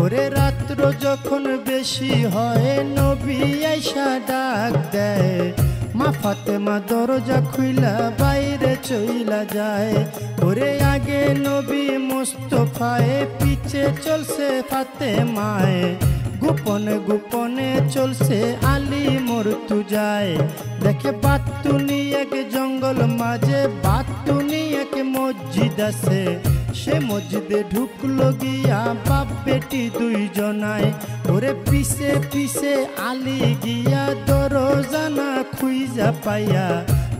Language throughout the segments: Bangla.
ওরে রাত্র যখন বেশি হয় নবী আইসা ডাক দেয়, মা ফাতেমা দরজা খুইলা বাইরে চইলা যায়। ওরে আগে নবী মুস্তফায়ে, পিছে চলছে ফাতেমায়ে, গোপনে গোপনে চলছে আলী মর্তুজায়। দেখে বাতুনি এক জঙ্গল মাঝে, বাতুনি এক মসজিদ আছে, সে মসজিদে ঢুকলো গিয়া বাপ বেটি দুইজনায়। ওরে পিছে পিছে আলী গিয়া দরজানা খুইজা পাইয়া,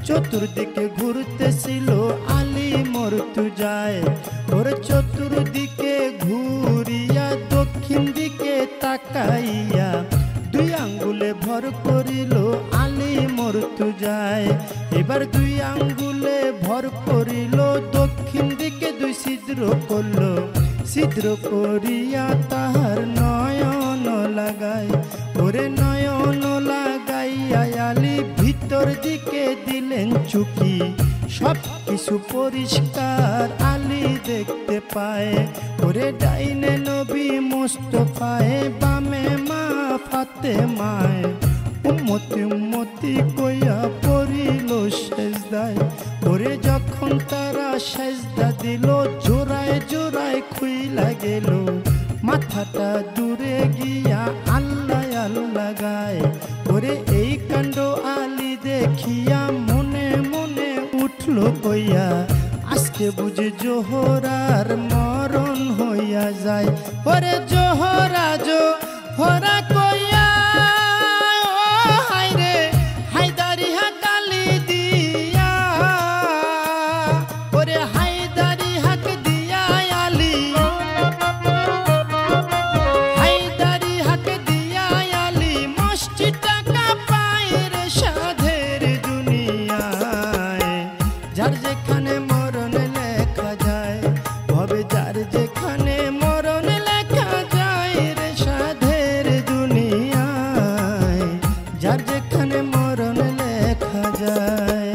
চতুর্দিকে ঘুরতেছিল আলী মর্তুজায়। ওরে চতুর্দিকে ঘুরিয়া দক্ষিণ দিকে তাকাইয়া, দুই আঙ্গুলে ভর করিল আলী মর্তুজায়। এবার দুই আঙ্গুলে ভর করিল, দক্ষিণ দিকে দুই ছিদ্র করল, ছিদ্র করিয়া তাহার নয়ন লাগায়। ওরে নয়ন লাগাইয়া আলী ভিতর দিকে দিলেন চুকি, সব কিছু পরিষ্কার আলী দেখতে পায়। ওরে ডাইনে নবী মুস্তফায়ে, বামে মা ফাতেমায়ে, উম্মতি উম্মতি কইয়া পড়িল সেজদায়। ওরে যখন তারা সেজদা দিল, জোড়ায় জোড়ায় খুইলা গেল, মাথাটা দূরে গিয়া আল্লাহ আল্লাহ গায়। ওরে এই কাণ্ড আলী দেখিয়া মনে মনে উঠল কইয়া, আজকে বুঝি জোহরার মরণ হইয়া যায়। ওরে জোহরা জোহরা কইয়া হায়রে হায়দারি হাকালি দিয়া, ওরে হায়দারি হাক দিয়া আলী, হায়দারি হাক দিয়া আলী মসজিদটা কাঁপায় রে সাধের দুনিয়ায়। যার যেখানে মরণ লেখা যায়, হবে যার যেখানে মরণ লেখা যায় রে সাধের দুনিয়ায়, যার যেখানে মরণ লেখা যায়।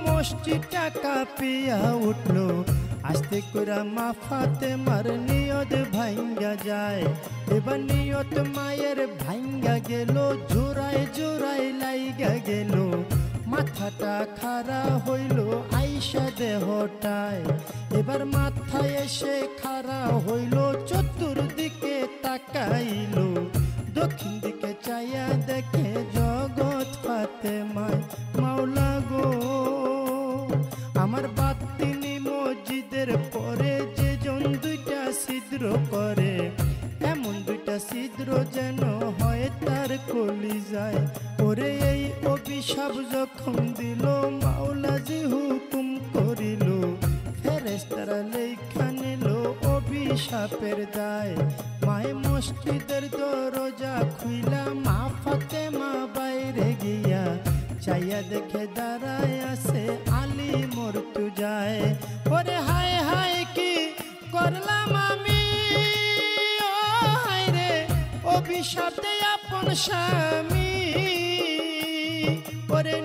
মসজিদটা কাঁপিয়া উঠল, আস্তে করে মা ফাতেমার নিয়ত ভাঙ্গা যায়। এবার নিয়ত মায়ের ভাঙ্গা গেল, জোড়ায় জোড়ায় লাইগা গেল, মাথাটা খাড়া হইল আইসা দেহটায়। এবার মাথায় এসে খাড়া হইল, চতুর্দিকে তাকাইল, দক্ষিণ দিকে চাইয়া দেখে জগৎ ফাতেমায়। মাওলা গো, আমার বাতিনি মসজিদের পরে যে জন দুইটা ছিদ্র করে, এমন দুইটা ছিদ্র যেন হয় তার কলিজায়। ওরে এই অভিশাপ যখন দিল, মাওলা জি হুকুম করিল, ফেরেশতারা লেখা নিল অভিশাপের দায়। মায়ে মসজিদের দরজা খুইলা, মা ফাতেমা বাইরে গিয়া চাইয়া দেখে দাঁড়ায় আছে আলী মর্তুজায়। ওরে হায় হায় কি করলাম আমি, ও হায় রে অভিশাপ দে আপন স্বামী। ওরে